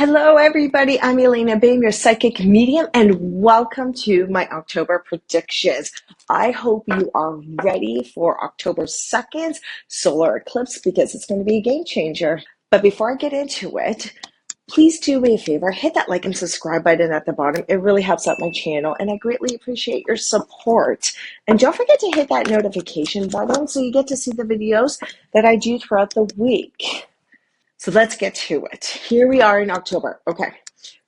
Hello, everybody. I'm elainabahm, your psychic medium, and welcome to my October predictions. I hope you are ready for October 2nd's solar eclipse because it's going to be a game changer. But before I get into it, please do me a favor, hit that like and subscribe button at the bottom. It really helps out my channel, and I greatly appreciate your support. And don't forget to hit that notification button so you get to see the videos that I do throughout the week. So let's get to it. Here we are in October. Okay.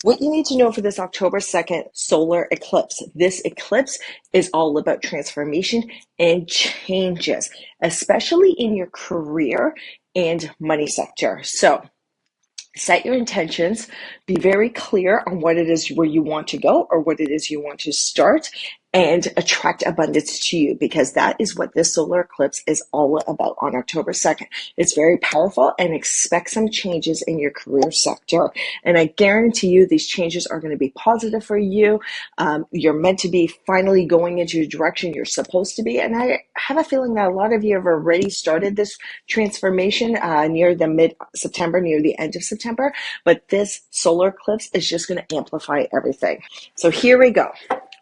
What you need to know for this October 2nd solar eclipse. This eclipse is all about transformation and changes, especially in your career and money sector. So set your intentions, be very clear on what it is where you want to go or what it is you want to start, and attract abundance to you, because that is what this solar eclipse is all about on October 2nd. It's very powerful, and expect some changes in your career sector. And I guarantee you these changes are going to be positive for you. You're meant to be finally going into the direction you're supposed to be. And I have a feeling that a lot of you have already started this transformation near the mid-September, near the end of September. But this solar eclipse is just going to amplify everything. So here we go.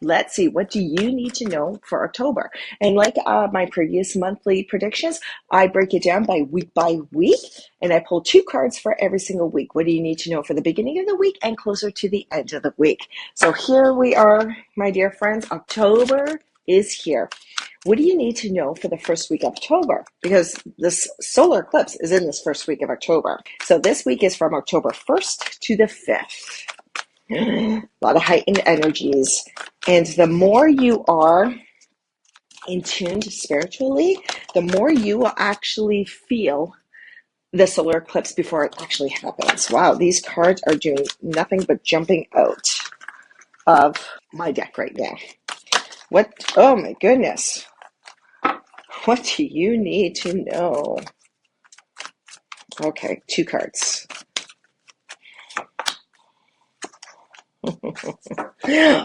Let's see, what do you need to know for October? And like my previous monthly predictions, I break it down by week, and I pull 2 cards for every single week. What do you need to know for the beginning of the week and closer to the end of the week? So here we are, my dear friends. October is here. What do you need to know for the first week of October? Because this solar eclipse is in this first week of October. So this week is from October 1st to the 5th. A lot of heightened energies. And the more you are in tune spiritually, the more you will actually feel the solar eclipse before it actually happens. Wow, these cards are doing nothing but jumping out of my deck right now. What? Oh my goodness. What do you need to know? Okay, 2 cards.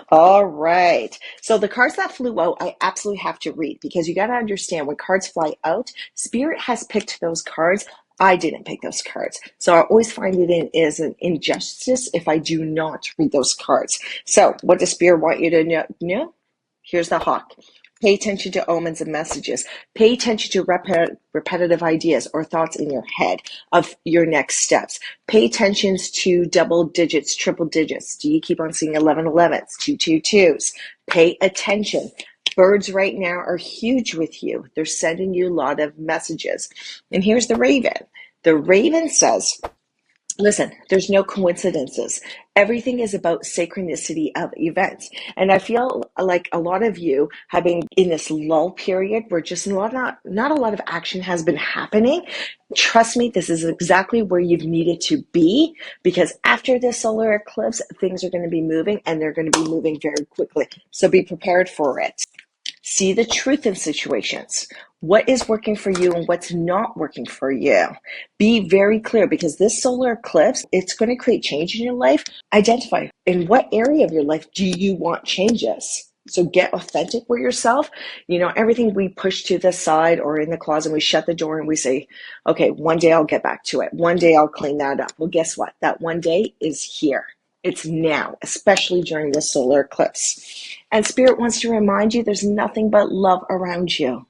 All right. So the cards that flew out, I absolutely have to read, because you got to understand, when cards fly out, Spirit has picked those cards. I didn't pick those cards. So I always find it is an injustice if I do not read those cards. So what does Spirit want you to know? Here's the hawk. Pay attention to omens and messages. Pay attention to repetitive ideas or thoughts in your head of your next steps. Pay attention to double digits, triple digits. Do you keep on seeing 1111s, 222s? Pay attention. Birds right now are huge with you. They're sending you a lot of messages. And here's the raven. The raven says, listen, there's no coincidences. Everything is about synchronicity of events. And I feel like a lot of you have been in this lull period where just not a lot of action has been happening. Trust me, this is exactly where you've needed to be, because after this solar eclipse, things are going to be moving, and they're going to be moving very quickly. So be prepared for it. See the truth in situations. What is working for you and what's not working for you? Be very clear, because this solar eclipse, it's going to create change in your life. Identify in what area of your life do you want changes. So get authentic with yourself. You know, everything we push to the side or in the closet, we shut the door and we say, okay, one day I'll get back to it. One day I'll clean that up. Well, guess what? That one day is here. It's now, especially during this solar eclipse. And Spirit wants to remind you there's nothing but love around you.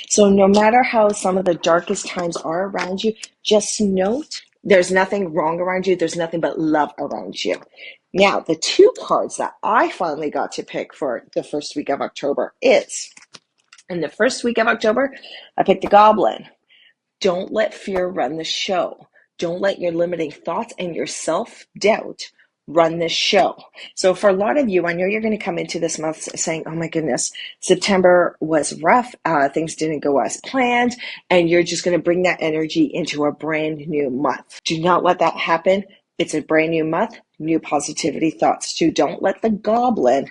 So no matter how some of the darkest times are around you, just note there's nothing wrong around you. There's nothing but love around you. Now, the 2 cards that I finally got to pick for the first week of October is, in the first week of October, I picked the Goblin. Don't let fear run the show. Don't let your limiting thoughts and your self-doubt run this show. So for a lot of you, I know you're going to come into this month saying, oh my goodness, September was rough. Things didn't go as planned. And you're just going to bring that energy into a brand new month. Do not let that happen. It's a brand new month, new positivity thoughts too. Don't let the goblin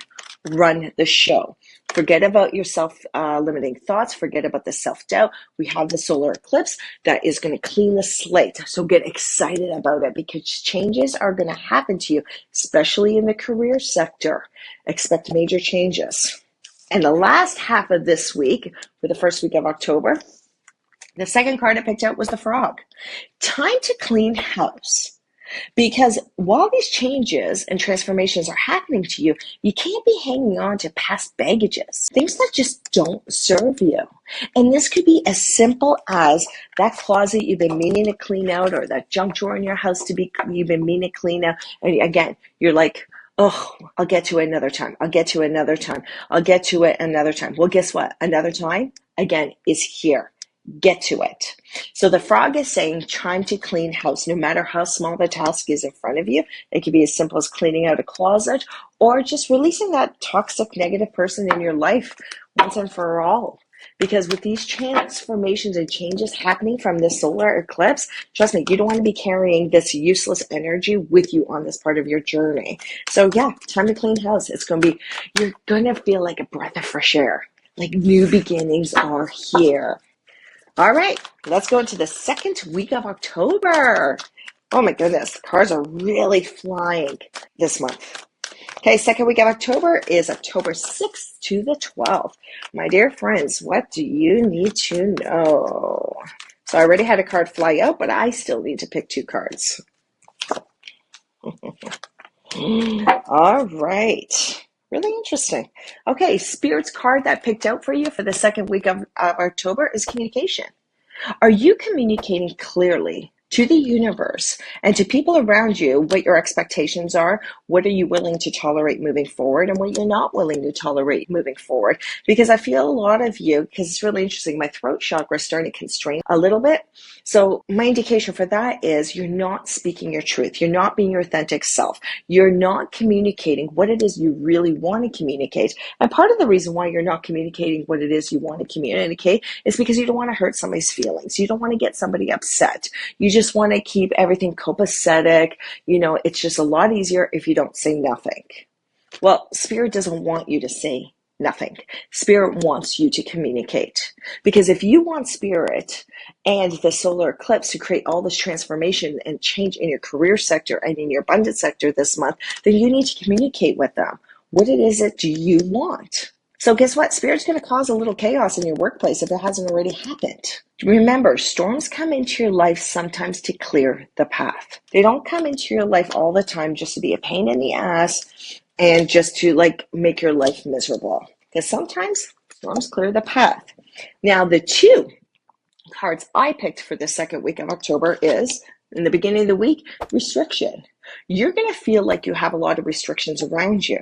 run the show. Forget about your self-limiting thoughts. Forget about the self-doubt. We have the solar eclipse that is going to clean the slate. So get excited about it, because changes are going to happen to you, especially in the career sector. Expect major changes. And the last half of this week, for the first week of October, the second card I picked out was the frog. Time to clean house. Because while these changes and transformations are happening to you, you can't be hanging on to past baggages, things that just don't serve you. And this could be as simple as that closet you've been meaning to clean out, or that junk drawer in your house you've been meaning to clean out. And again, you're like, oh, I'll get to it another time. I'll get to it another time. I'll get to it another time. Well, guess what? Another time, again, is here. Get to it. So the frog is saying, time to clean house. No matter how small the task is in front of you, it could be as simple as cleaning out a closet, or just releasing that toxic, negative person in your life once and for all. Because with these transformations and changes happening from this solar eclipse, trust me, you don't want to be carrying this useless energy with you on this part of your journey. So yeah, time to clean house. You're going to feel like a breath of fresh air. Like new beginnings are here. All right, let's go into the second week of October. Oh my goodness, the cards are really flying this month. Okay, second week of October is October 6th to the 12th. My dear friends, what do you need to know? So I already had a card fly out, but I still need to pick two cards. All right. Really interesting. Okay, Spirit's card that picked out for you for the second week of October is communication. Are you communicating clearly to the universe and to people around you what your expectations are? What are you willing to tolerate moving forward, and what you're not willing to tolerate moving forward? Because I feel a lot of you, because it's really interesting, my throat chakra is starting to constrain a little bit. So my indication for that is you're not speaking your truth. You're not being your authentic self. You're not communicating what it is you really want to communicate. And part of the reason why you're not communicating what it is you want to communicate is because you don't want to hurt somebody's feelings. You don't want to get somebody upset. You just want to keep everything copacetic. It's just a lot easier if you don't say nothing. Well, Spirit doesn't want you to say nothing. Spirit wants you to communicate. Because if you want Spirit and the solar eclipse to create all this transformation and change in your career sector and in your abundance sector this month, then you need to communicate with them. What it is that do you want? So guess what? Spirit's going to cause a little chaos in your workplace if it hasn't already happened. Remember, storms come into your life sometimes to clear the path. They don't come into your life all the time just to be a pain in the ass and just to make your life miserable. Because sometimes storms clear the path. Now, the two cards I picked for the second week of October is, in the beginning of the week, restriction. You're going to feel like you have a lot of restrictions around you.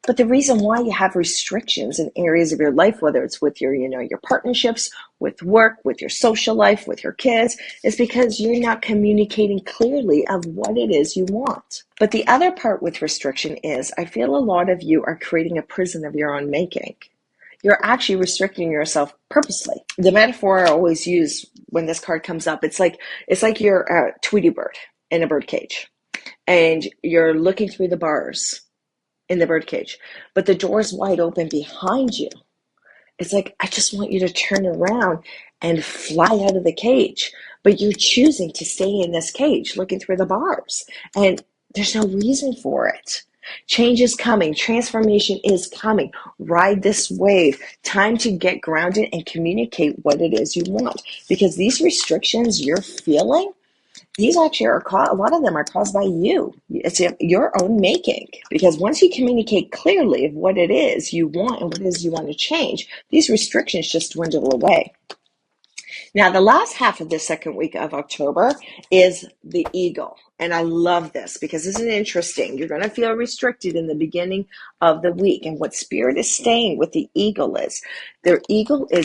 But the reason why you have restrictions in areas of your life, whether it's with your partnerships, with work, with your social life, with your kids, is because you're not communicating clearly of what it is you want. But the other part with restriction is, I feel a lot of you are creating a prison of your own making. You're actually restricting yourself purposely. The metaphor I always use when this card comes up, it's like you're a Tweety bird in a bird cage, and you're looking through the bars in the birdcage, but the door's wide open behind you. It's like, I just want you to turn around and fly out of the cage, but you're choosing to stay in this cage looking through the bars, and there's no reason for it. Change is coming. Transformation is coming. Ride this wave. Time to get grounded and communicate what it is you want, because these restrictions you're feeling, these actually are a lot of them are caused by you. It's your own making. Because once you communicate clearly of what it is you want and what it is you want to change, these restrictions just dwindle away. Now, the last half of the second week of October is the eagle. And I love this because isn't it interesting? You're going to feel restricted in the beginning of the week. And what Spirit is saying with the eagle is,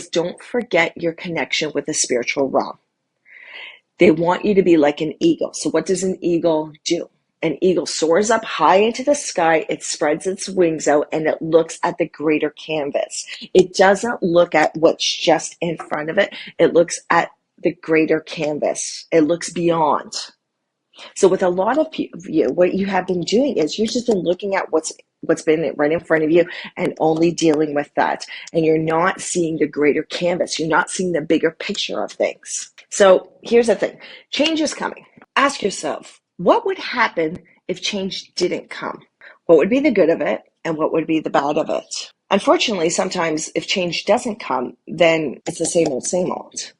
don't forget your connection with the spiritual realm. They want you to be like an eagle. So what does an eagle do? An eagle soars up high into the sky, it spreads its wings out, and it looks at the greater canvas. It doesn't look at what's just in front of it. It looks at the greater canvas. It looks beyond. So with a lot of you, what you have been doing is you've just been looking at what's been right in front of you and only dealing with that. And you're not seeing the greater canvas. You're not seeing the bigger picture of things. So here's the thing. Change is coming. Ask yourself, what would happen if change didn't come? What would be the good of it and what would be the bad of it? Unfortunately, sometimes if change doesn't come, then it's the same old, same old.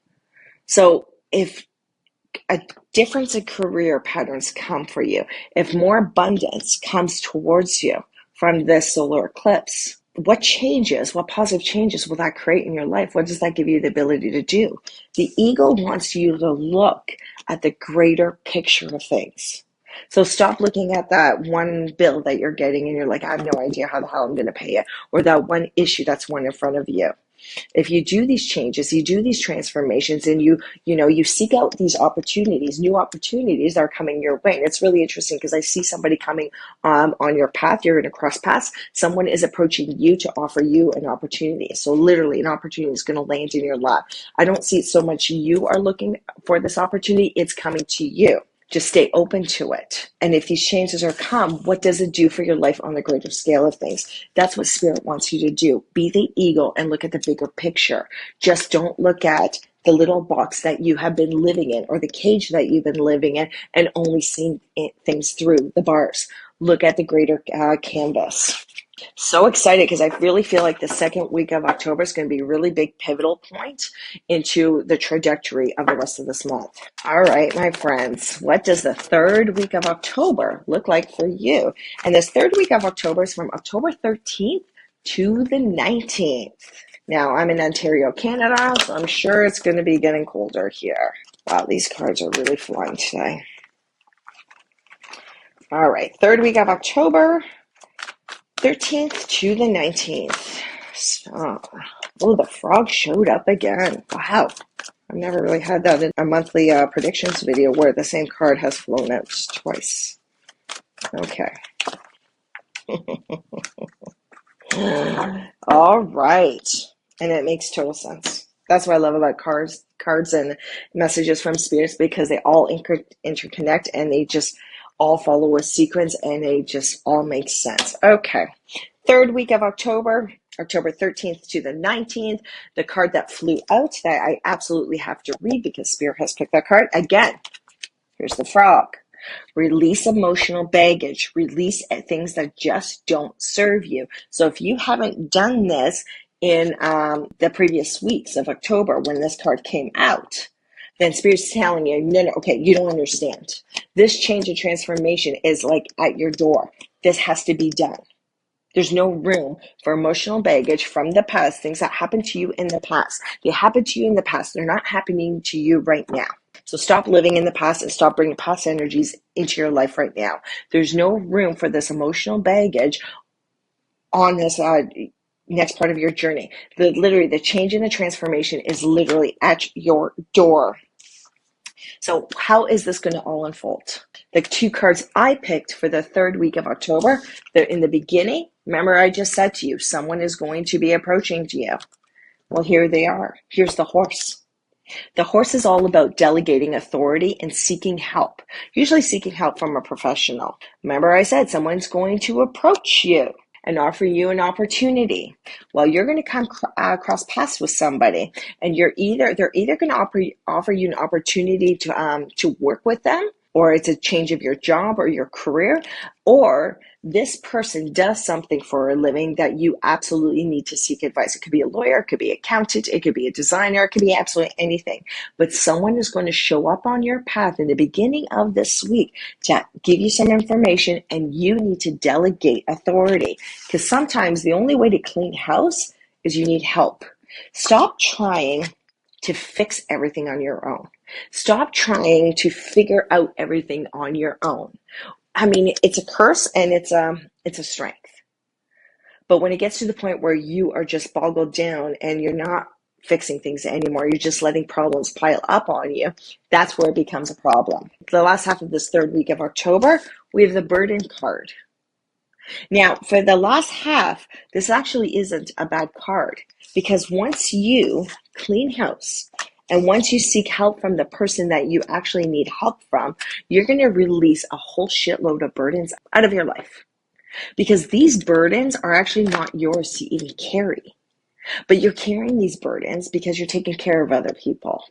So if a difference in career patterns come for you, if more abundance comes towards you from this solar eclipse, what changes, what positive changes will that create in your life? What does that give you the ability to do? The ego wants you to look at the greater picture of things. So stop looking at that one bill that you're getting and you're like, I have no idea how the hell I'm going to pay it, or that one issue that's one in front of you. If you do these changes, you do these transformations, and you seek out these opportunities, new opportunities are coming your way. And it's really interesting because I see somebody coming on your path. You're going to cross paths. Someone is approaching you to offer you an opportunity. So literally an opportunity is going to land in your lap. I don't see it so much you are looking for this opportunity. It's coming to you. Just stay open to it. And if these changes are come, what does it do for your life on the greater scale of things? That's what Spirit wants you to do. Be the eagle and look at the bigger picture. Just don't look at the little box that you have been living in, or the cage that you've been living in, and only seeing things through the bars. Look at the greater canvas. So excited because I really feel like the second week of October is going to be a really big pivotal point into the trajectory of the rest of this month. All right, my friends, what does the third week of October look like for you? And this third week of October is from October 13th to the 19th. Now, I'm in Ontario, Canada, so I'm sure it's going to be getting colder here. Wow, these cards are really flying today. All right, third week of October, 13th to the 19th. Oh, the frog showed up again. Wow. I've never really had that in a monthly predictions video where the same card has flown out twice. Okay. All right. And it makes total sense. That's what I love about cards and messages from spirits, because they all interconnect and they just all follow a sequence and they just all make sense. Okay. Third week of October, October 13th to the 19th, the card that flew out that I absolutely have to read because Spirit has picked that card. Again, here's the frog. Release emotional baggage. Release things that just don't serve you. So if you haven't done this in the previous weeks of October when this card came out, then Spirit's telling you, no, okay, you don't understand. This change and transformation is like at your door. This has to be done. There's no room for emotional baggage from the past, things that happened to you in the past. They happened to you in the past. They're not happening to you right now. So stop living in the past and stop bringing past energies into your life right now. There's no room for this emotional baggage on this next part of your journey. Literally, the change and the transformation is literally at your door. So how is this going to all unfold? The two cards I picked for the third week of October, they're in the beginning. Remember, I just said to you, someone is going to be approaching to you. Well, here they are. Here's the horse. The horse is all about delegating authority and seeking help, usually seeking help from a professional. Remember, I said someone's going to approach you and offer you an opportunity. Well, you're going to come cross paths with somebody, and they're either going to offer you an opportunity to work with them, or it's a change of your job or your career, or this person does something for a living that you absolutely need to seek advice. It could be a lawyer, it could be an accountant, it could be a designer, it could be absolutely anything. But someone is going to show up on your path in the beginning of this week to give you some information, and you need to delegate authority. Because sometimes the only way to clean house is you need help. Stop trying to fix everything on your own. Stop trying to figure out everything on your own. I mean, it's a curse and it's a strength. But when it gets to the point where you are just boggled down and you're not fixing things anymore, you're just letting problems pile up on you, that's where it becomes a problem. The last half of this third week of October, we have the burden card. Now, for the last half, this actually isn't a bad card, because once you clean house and once you seek help from the person that you actually need help from, you're going to release a whole shitload of burdens out of your life, because these burdens are actually not yours to even carry. But you're carrying these burdens because you're taking care of other people.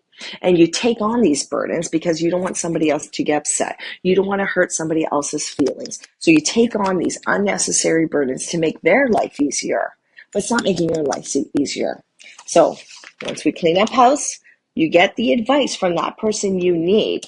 And you take on these burdens because you don't want somebody else to get upset. You don't want to hurt somebody else's feelings. So you take on these unnecessary burdens to make their life easier. But it's not making your life easier. So once we clean up house, you get the advice from that person you need.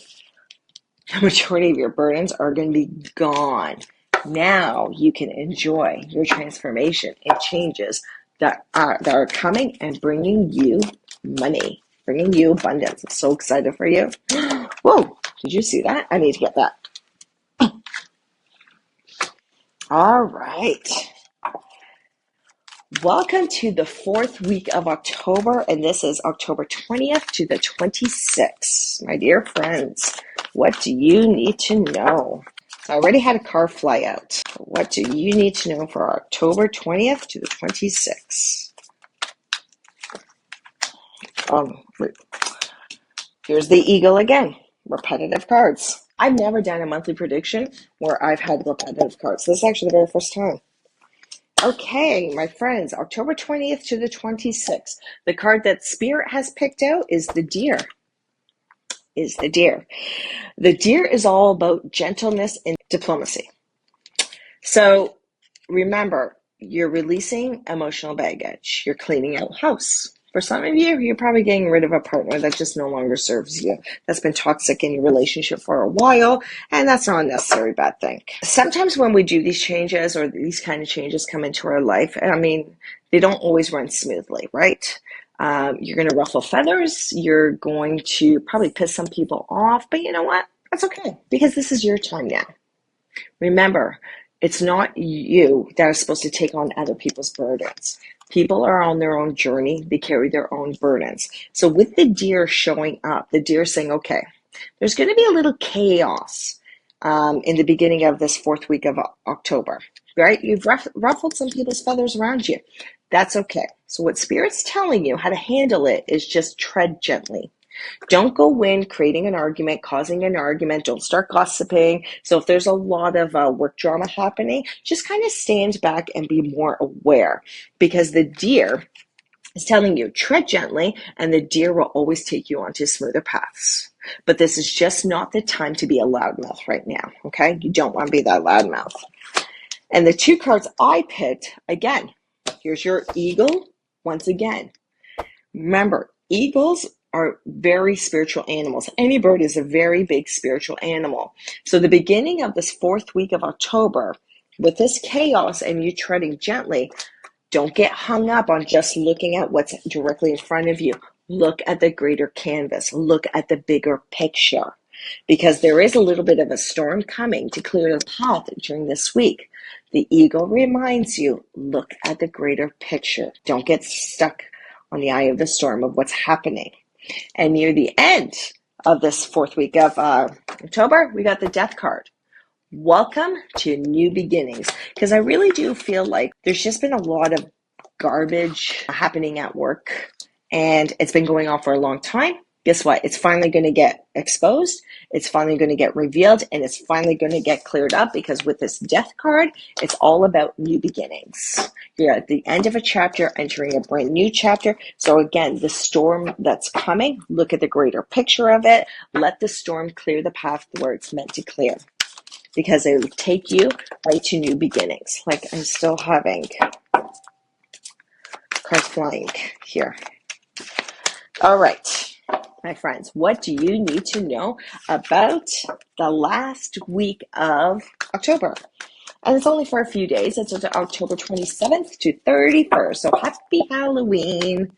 The majority of your burdens are going to be gone. Now you can enjoy your transformation and changes that are coming and bringing you money, bringing you abundance. I'm so excited for you. Whoa, did you see that? I need to get that. All right. Welcome to the 4th week of October, and this is October 20th to the 26th. My dear friends, what do you need to know? I already had a car fly out. What do you need to know for October 20th to the 26th? Here's the eagle again. Repetitive cards. I've never done a monthly prediction where I've had repetitive cards. This is actually the very first time. Okay, my friends, October 20th to the 26th. The card that Spirit has picked out is the deer. The deer is all about gentleness and diplomacy. So remember, you're releasing emotional baggage. You're cleaning out house. For some of you, you're probably getting rid of a partner that just no longer serves you. That's been toxic in your relationship for a while, and that's not a necessary bad thing. Sometimes when we do these changes or these kind of changes come into our life, I mean, they don't always run smoothly, right? You're going to ruffle feathers. You're going to probably piss some people off, but you know what? That's okay, because this is your time now. Remember, it's not you that are supposed to take on other people's burdens. People are on their own journey. They carry their own burdens. So with the deer showing up, the deer saying, okay, there's going to be a little chaos in the beginning of this 4th week of October, right? You've ruffled some people's feathers around you. That's okay. So what Spirit's telling you how to handle it is just tread gently. Don't go in creating an argument, causing an argument. Don't start gossiping. So if there's a lot of work drama happening, just kind of stand back and be more aware, because the deer is telling you, tread gently, and the deer will always take you onto smoother paths. But this is just not the time to be a loudmouth right now, okay? You don't want to be that loudmouth. And the 2 cards I picked, again, here's your eagle once again. Remember, eagles are very spiritual animals. Any bird is a very big spiritual animal. So the beginning of this 4th week of October, with this chaos and you treading gently, don't get hung up on just looking at what's directly in front of you. Look at the greater canvas. Look at the bigger picture, because there is a little bit of a storm coming to clear the path during this week. The eagle reminds you, look at the greater picture. Don't get stuck on the eye of the storm of what's happening. And near the end of this 4th week of October, we got the death card. Welcome to new beginnings. Because I really do feel like there's just been a lot of garbage happening at work, and it's been going on for a long time. Guess what? It's finally going to get exposed. It's finally going to get revealed, and it's finally going to get cleared up, because with this death card, it's all about new beginnings. You're at the end of a chapter, entering a brand new chapter. So again, the storm that's coming, look at the greater picture of it. Let the storm clear the path where it's meant to clear, because it will take you right to new beginnings. Like, I'm still having cards flying here. All right. My friends, what do you need to know about the last week of October? And it's only for a few days. It's October 27th to 31st. So happy Halloween.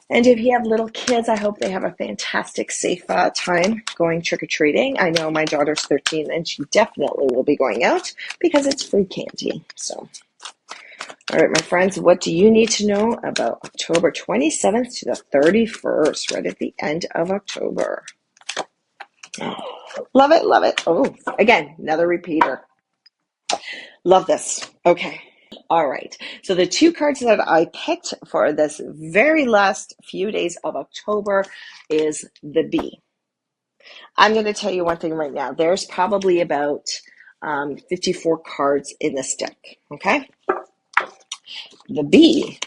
And if you have little kids, I hope they have a fantastic, safe time going trick-or-treating. I know my daughter's 13 and she definitely will be going out because it's free candy. So, all right, my friends, what do you need to know about October 27th to the 31st, right at the end of October? Oh, love it, love it. Oh, again, another repeater. Love this. Okay. All right. So the 2 cards that I picked for this very last few days of October is the bee. I'm going to tell you one thing right now. There's probably about 54 cards in this deck. Okay. The bee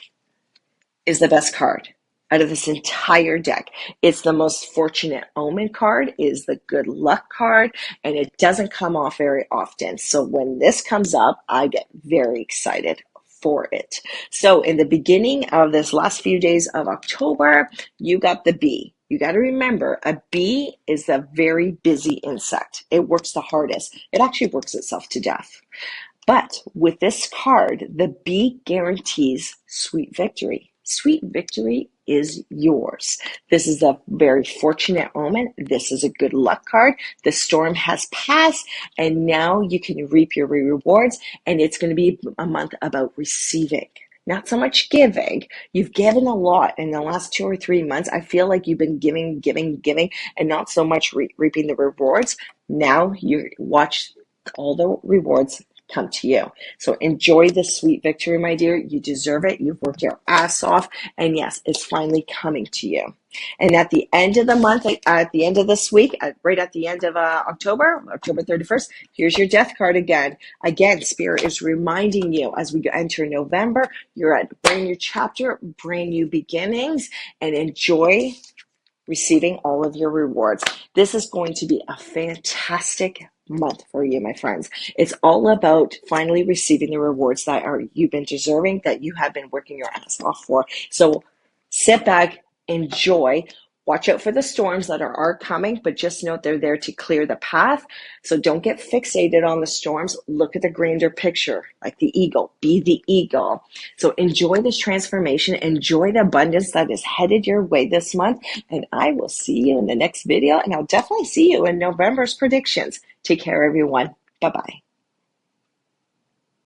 is the best card out of this entire deck. It's the most fortunate omen card, is the good luck card, and it doesn't come off very often. So when this comes up, I get very excited for it. So in the beginning of this last few days of October, you got the bee. you got to remember a bee is a very busy insect. It works the hardest. It actually works itself to death. But with this card, the bee guarantees sweet victory. Sweet victory is yours. This is a very fortunate moment. This is a good luck card. The storm has passed, and now you can reap your rewards. And it's going to be a month about receiving, not so much giving. You've given a lot in the last 2 or 3 months. I feel like you've been giving, giving, giving, and not so much reaping the rewards. Now you watch all the rewards come to you. So enjoy this sweet victory, my dear. You deserve it. You've worked your ass off. And yes, it's finally coming to you. And at the end of the month, at the end of this week, right at the end of October 31st, here's your death card again. Again, Spirit is reminding you as we enter November, you're at a brand new chapter, brand new beginnings, and enjoy receiving all of your rewards. This is going to be a fantastic month for you, my friends. It's all about finally receiving the rewards that you've been deserving, that you have been working your ass off for. So sit back, enjoy. Watch out for the storms that are coming, but just note they're there to clear the path. So don't get fixated on the storms. Look at the grander picture, like the eagle. Be the eagle. So enjoy this transformation. Enjoy the abundance that is headed your way this month. And I will see you in the next video. And I'll definitely see you in November's predictions. Take care, everyone. Bye-bye.